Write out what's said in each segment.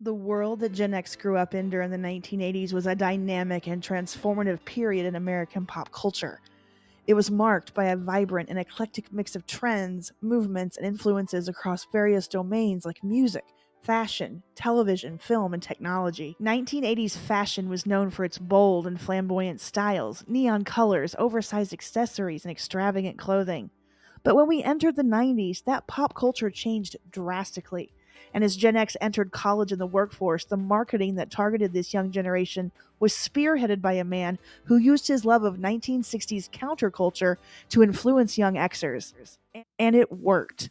The world that Gen X grew up in during the 1980s was a dynamic and transformative period in American pop culture. It was marked by a vibrant and eclectic mix of trends, movements, and influences across various domains like music, fashion, television, film, and technology. 1980s fashion was known for its bold and flamboyant styles, neon colors, oversized accessories, and extravagant clothing. But when we entered the 90s, that pop culture changed drastically. And as Gen X entered college and the workforce, the marketing that targeted this young generation was spearheaded by a man who used his love of 1960s counterculture to influence young Xers. And it worked.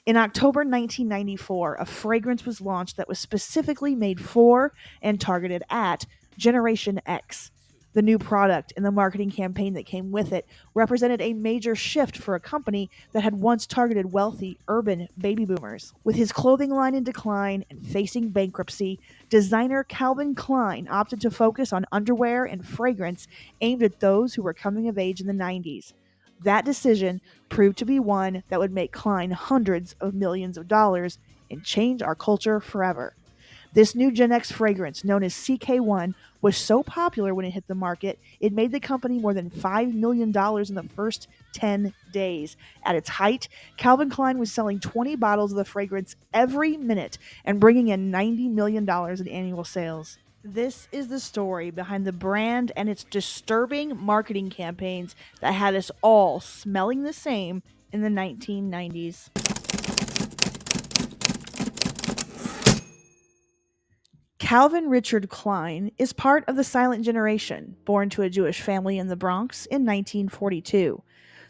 In October 1994, a fragrance was launched that was specifically made for and targeted at Generation X. The new product and the marketing campaign that came with it represented a major shift for a company that had once targeted wealthy, urban baby boomers. With his clothing line in decline and facing bankruptcy, designer Calvin Klein opted to focus on underwear and fragrance aimed at those who were coming of age in the 90s. That decision proved to be one that would make Klein hundreds of millions of dollars and change our culture forever. This new Gen X fragrance, known as CKOne, was so popular when it hit the market, it made the company more than $5 million in the first 10 days. At its height, Calvin Klein was selling 20 bottles of the fragrance every minute and bringing in $90 million in annual sales. This is the story behind the brand and its disturbing marketing campaigns that had us all smelling the same in the 1990s. Calvin Richard Klein is part of the silent generation, born to a Jewish family in the Bronx in 1942.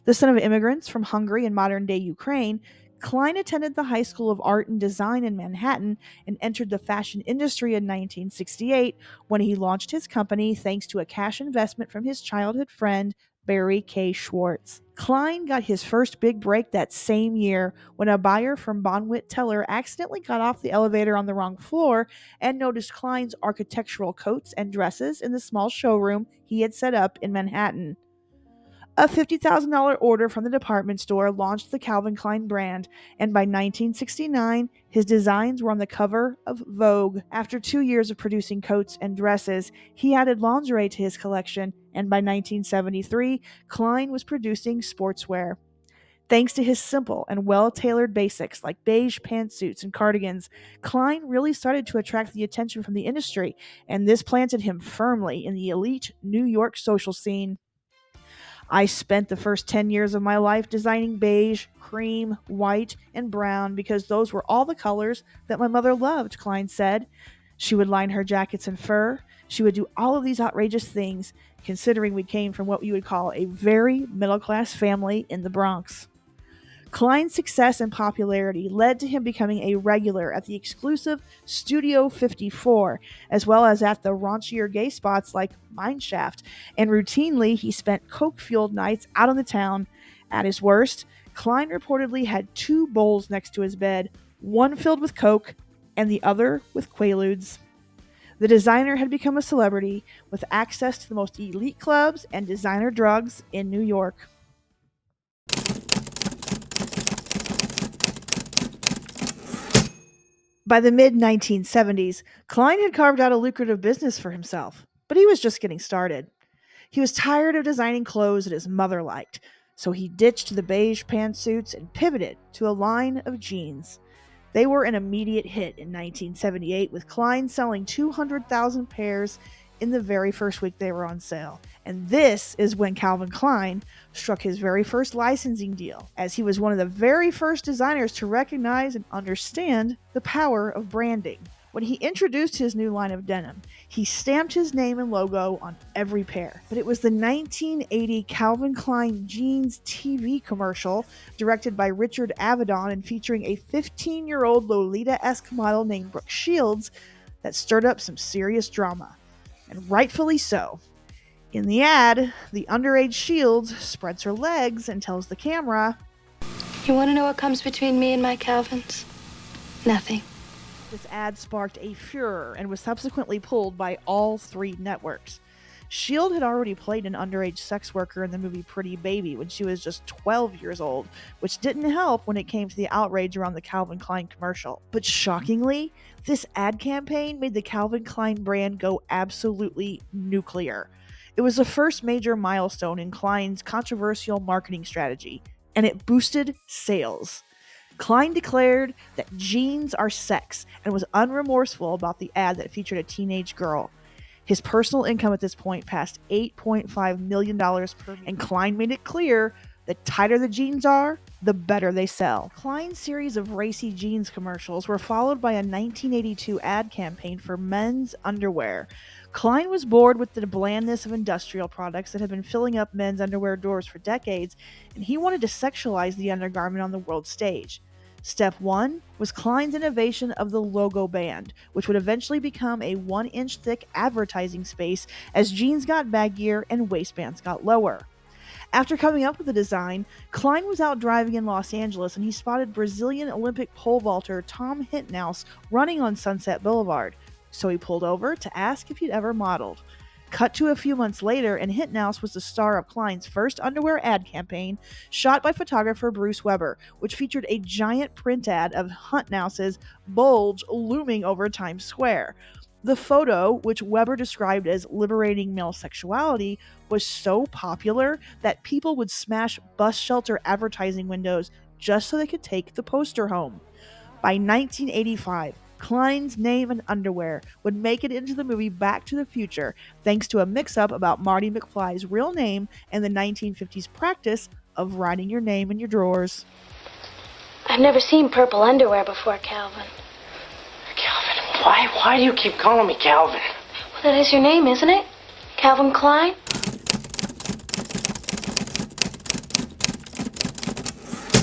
The son of immigrants from Hungary and modern day Ukraine, Klein attended the High School of Art and Design in Manhattan and entered the fashion industry in 1968 when he launched his company thanks to a cash investment from his childhood friend, Barry K. Schwartz. Klein got his first big break that same year when a buyer from Bonwit Teller accidentally got off the elevator on the wrong floor and noticed Klein's architectural coats and dresses in the small showroom he had set up in Manhattan. A $50,000 order from the department store launched the Calvin Klein brand, and by 1969, his designs were on the cover of Vogue. After 2 years of producing coats and dresses, he added lingerie to his collection, and by 1973, Klein was producing sportswear. Thanks to his simple and well-tailored basics like beige pantsuits and cardigans, Klein really started to attract the attention from the industry, and this planted him firmly in the elite New York social scene. I spent the first 10 years of my life designing beige, cream, white, and brown because those were all the colors that my mother loved, Klein said. She would line her jackets in fur. She would do all of these outrageous things, considering we came from what you would call a very middle class family in the Bronx. Klein's success and popularity led to him becoming a regular at the exclusive Studio 54, as well as at the raunchier gay spots like Mineshaft, and routinely he spent coke-fueled nights out on the town. At his worst, Klein reportedly had two bowls next to his bed, one filled with coke and the other with Quaaludes. The designer had become a celebrity with access to the most elite clubs and designer drugs in New York. By the mid 1970s, Klein had carved out a lucrative business for himself, but he was just getting started. He was tired of designing clothes that his mother liked, so he ditched the beige pantsuits and pivoted to a line of jeans. They were an immediate hit in 1978, with Klein selling 200,000 pairs in the very first week they were on sale. And this is when Calvin Klein struck his very first licensing deal, as he was one of the very first designers to recognize and understand the power of branding. When he introduced his new line of denim, he stamped his name and logo on every pair. But it was the 1980 Calvin Klein jeans TV commercial, directed by Richard Avedon and featuring a 15-year-old Lolita-esque model named Brooke Shields, that stirred up some serious drama. And rightfully so. In the ad, the underage Shields spreads her legs and tells the camera, "You want to know what comes between me and my Calvins? Nothing." This ad sparked a furor and was subsequently pulled by all three networks. Shield had already played an underage sex worker in the movie Pretty Baby when she was just 12 years old, which didn't help when it came to the outrage around the Calvin Klein commercial. But shockingly, this ad campaign made the Calvin Klein brand go absolutely nuclear. It was the first major milestone in Klein's controversial marketing strategy, and it boosted sales. Klein declared that jeans are sex and was unremorseful about the ad that featured a teenage girl. His personal income at this point passed $8.5 million per year, and Klein made it clear the tighter the jeans are, the better they sell. Klein's series of racy jeans commercials were followed by a 1982 ad campaign for men's underwear. Klein was bored with the blandness of industrial products that had been filling up men's underwear doors for decades, and he wanted to sexualize the undergarment on the world stage. Step 1 was Klein's innovation of the logo band, which would eventually become a 1-inch thick advertising space as jeans got baggier and waistbands got lower. After coming up with the design, Klein was out driving in Los Angeles and he spotted Brazilian Olympic pole vaulter Tom Hittenhouse running on Sunset Boulevard, so he pulled over to ask if he'd ever modeled. Cut to a few months later, and Hittenhouse was the star of Klein's first underwear ad campaign, shot by photographer Bruce Weber, which featured a giant print ad of Hittenhouse's bulge looming over Times Square. The photo, which Weber described as liberating male sexuality, was so popular that people would smash bus shelter advertising windows just so they could take the poster home. By 1985, Klein's name and underwear would make it into the movie Back to the Future thanks to a mix-up about Marty McFly's real name and the 1950s practice of writing your name in your drawers. I've never seen purple underwear before, Calvin. Calvin, why do you keep calling me Calvin? Well, that is your name, isn't it? Calvin Klein?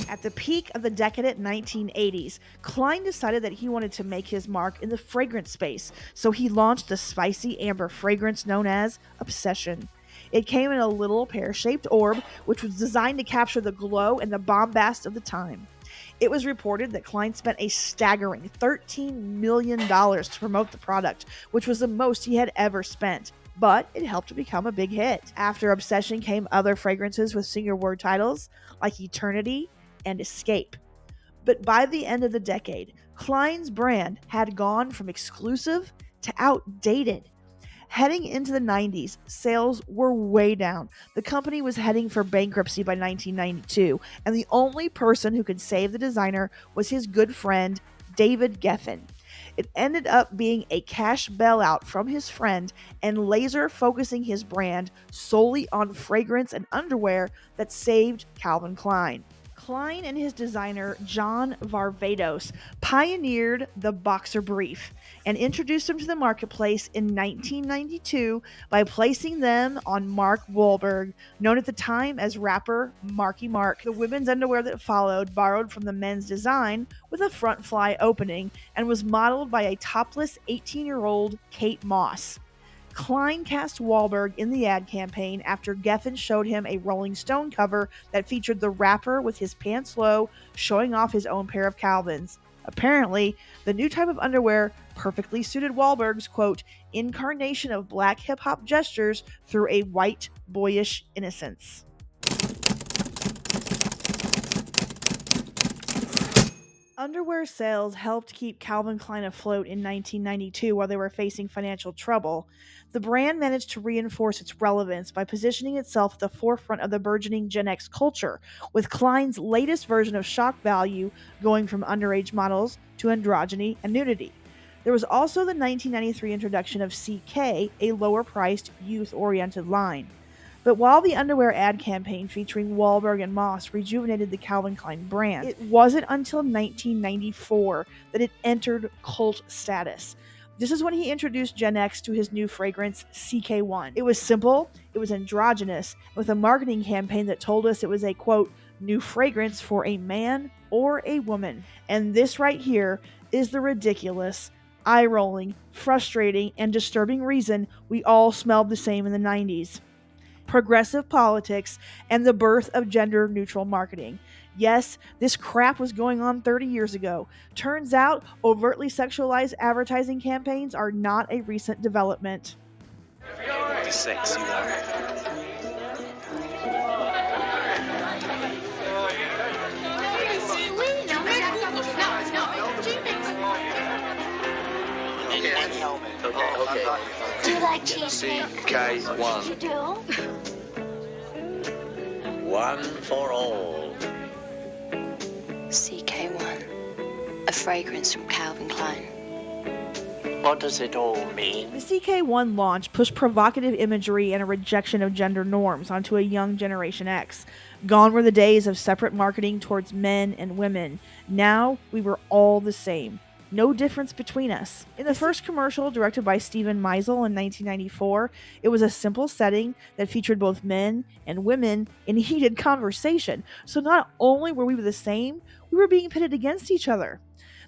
At the peak of the decadent 1980s, Klein decided that he wanted to make his mark in the fragrance space, so he launched the spicy amber fragrance known as Obsession. It came in a little pear-shaped orb, which was designed to capture the glow and the bombast of the time. It was reported that Klein spent a staggering $13 million to promote the product, which was the most he had ever spent. But it helped to become a big hit. After Obsession came other fragrances with single word titles like Eternity and Escape. But by the end of the decade, Klein's brand had gone from exclusive to outdated. Heading into the 90s, sales were way down. The company was heading for bankruptcy by 1992, and the only person who could save the designer was his good friend, David Geffen. It ended up being a cash bailout from his friend and laser focusing his brand solely on fragrance and underwear that saved Calvin Klein. Klein and his designer, John Varvatos, pioneered the boxer brief and introduced them to the marketplace in 1992 by placing them on Mark Wahlberg, known at the time as rapper Marky Mark. The women's underwear that followed borrowed from the men's design with a front fly opening and was modeled by a topless 18-year-old Kate Moss. Klein cast Wahlberg in the ad campaign after Geffen showed him a Rolling Stone cover that featured the rapper with his pants low, showing off his own pair of Calvins. Apparently, the new type of underwear perfectly suited Wahlberg's, quote, incarnation of black hip-hop gestures through a white, boyish innocence. Underwear sales helped keep Calvin Klein afloat in 1992 while they were facing financial trouble. The brand managed to reinforce its relevance by positioning itself at the forefront of the burgeoning Gen X culture, with Klein's latest version of shock value going from underage models to androgyny and nudity. There was also the 1993 introduction of CK, a lower-priced, youth-oriented line. But while the underwear ad campaign featuring Wahlberg and Moss rejuvenated the Calvin Klein brand, it wasn't until 1994 that it entered cult status. This is when he introduced Gen X to his new fragrance, CKOne. It was simple, it was androgynous, with a marketing campaign that told us it was a, quote, new fragrance for a man or a woman. And this right here is the ridiculous, eye-rolling, frustrating, and disturbing reason we all smelled the same in the 90s. Progressive politics, and the birth of gender-neutral marketing. Yes, this crap was going on 30 years ago. Turns out, overtly sexualized advertising campaigns are not a recent development. Sexy one. Okay. Do you like cheesecake? CKOne. You do? One for all. CK1. A fragrance from Calvin Klein. What does it all mean? The CK1 launch pushed provocative imagery and a rejection of gender norms onto a young Generation X. Gone were the days of separate marketing towards men and women. Now, we were all the same. No difference between us. In the first commercial, directed by Steven Meisel in 1994, it was a simple setting that featured both men and women in heated conversation. So not only were we the same, we were being pitted against each other.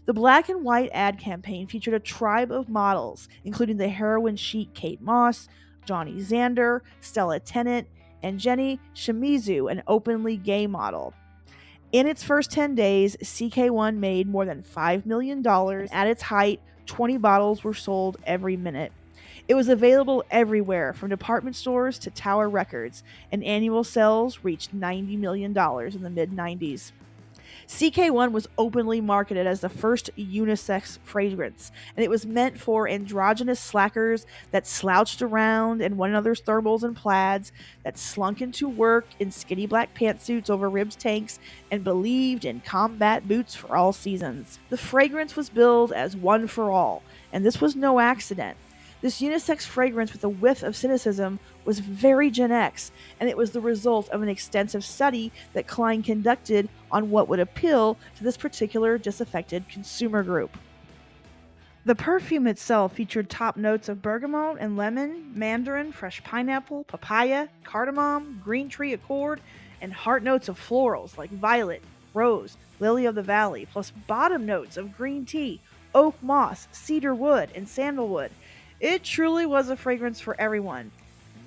The black and white ad campaign featured a tribe of models, including the heroin chic Kate Moss, Johnny Xander, Stella Tennant, and Jenny Shimizu, an openly gay model. In its first 10 days, CK1 made more than $5 million. At its height, 20 bottles were sold every minute. It was available everywhere, from department stores to Tower Records, and annual sales reached $90 million in the mid-90s. CK1 was openly marketed as the first unisex fragrance, and it was meant for androgynous slackers that slouched around in one another's thermals and plaids, that slunk into work in skinny black pantsuits over ribbed tanks, and believed in combat boots for all seasons. The fragrance was billed as one for all, and this was no accident. This unisex fragrance with a whiff of cynicism was very Gen X, and it was the result of an extensive study that Klein conducted on what would appeal to this particular disaffected consumer group. The perfume itself featured top notes of bergamot and lemon, mandarin, fresh pineapple, papaya, cardamom, green tree accord, and heart notes of florals like violet, rose, lily of the valley, plus bottom notes of green tea, oak moss, cedar wood, and sandalwood. It truly was a fragrance for everyone,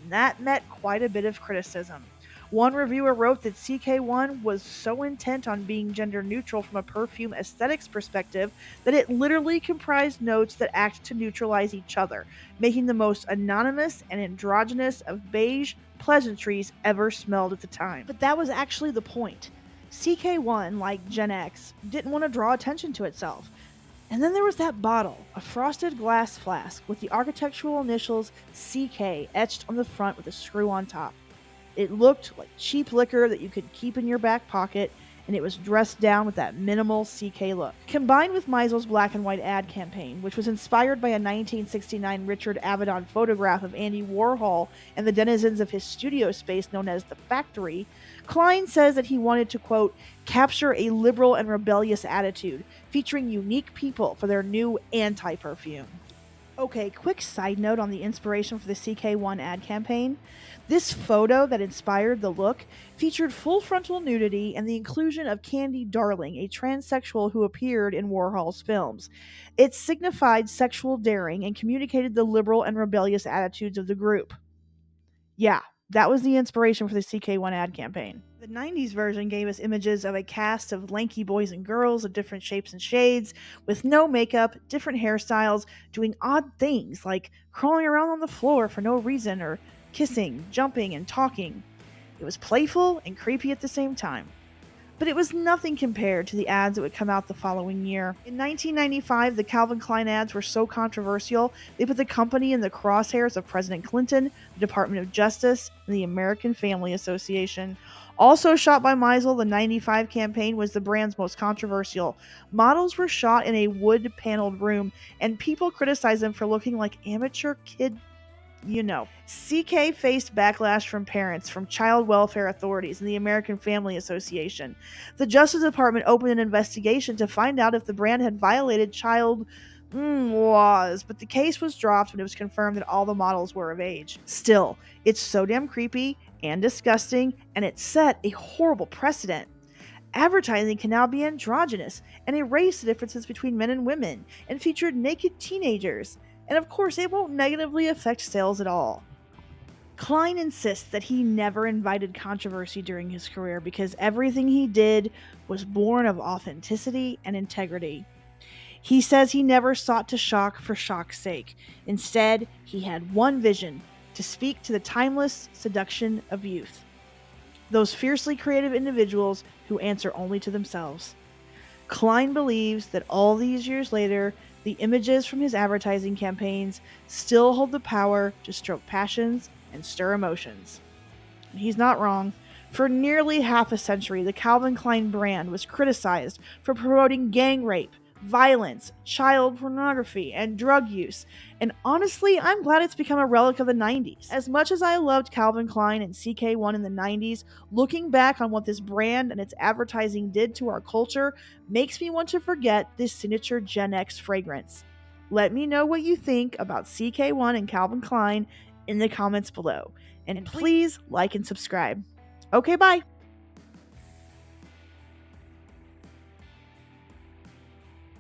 and that met quite a bit of criticism. One reviewer wrote that CK1 was so intent on being gender neutral from a perfume aesthetics perspective that it literally comprised notes that act to neutralize each other, making the most anonymous and androgynous of beige pleasantries ever smelled at the time. But that was actually the point. CK1, like Gen X, didn't want to draw attention to itself. And then there was that bottle, a frosted glass flask with the architectural initials CK etched on the front with a screw on top. It looked like cheap liquor that you could keep in your back pocket, and it was dressed down with that minimal CK look. Combined with Meisel's black and white ad campaign, which was inspired by a 1969 Richard Avedon photograph of Andy Warhol and the denizens of his studio space known as the Factory, Klein says that he wanted to, quote, capture a liberal and rebellious attitude, featuring unique people for their new anti-perfume. Okay, quick side note on the inspiration for the CK1 ad campaign. This photo that inspired the look featured full frontal nudity and the inclusion of Candy Darling, a transsexual who appeared in Warhol's films. It signified sexual daring and communicated the liberal and rebellious attitudes of the group. Yeah, that was the inspiration for the CK1 ad campaign. The 90s version gave us images of a cast of lanky boys and girls of different shapes and shades, with no makeup, different hairstyles, doing odd things like crawling around on the floor for no reason or kissing, jumping, and talking. It was playful and creepy at the same time. But it was nothing compared to the ads that would come out the following year. In 1995, the Calvin Klein ads were so controversial, they put the company in the crosshairs of President Clinton, the Department of Justice, and the American Family Association. Also shot by Meisel, the 95 campaign was the brand's most controversial. Models were shot in a wood-paneled room, and people criticized them for looking like amateur kid. CK faced backlash from parents, from child welfare authorities, and the American Family Association. The Justice Department opened an investigation to find out if the brand had violated child laws, but the case was dropped when it was confirmed that all the models were of age. Still, it's so damn creepy and disgusting, and it set a horrible precedent. Advertising can now be androgynous and erase the differences between men and women, and featured naked teenagers. And of course, it won't negatively affect sales at all. Klein insists that he never invited controversy during his career because everything he did was born of authenticity and integrity. He says he never sought to shock for shock's sake. Instead, he had one vision: to speak to the timeless seduction of youth. Those fiercely creative individuals who answer only to themselves. Klein believes that all these years later, the images from his advertising campaigns still hold the power to stroke passions and stir emotions. And he's not wrong. For nearly half a century, the Calvin Klein brand was criticized for promoting gang rape, violence, child pornography, and drug use. And honestly, I'm glad it's become a relic of the 90s. As much as I loved Calvin Klein and CKOne in the 90s, looking back on what this brand and its advertising did to our culture makes me want to forget this signature Gen X fragrance. Let me know what you think about CK1 and Calvin Klein in the comments below. And please like and subscribe. Okay, bye.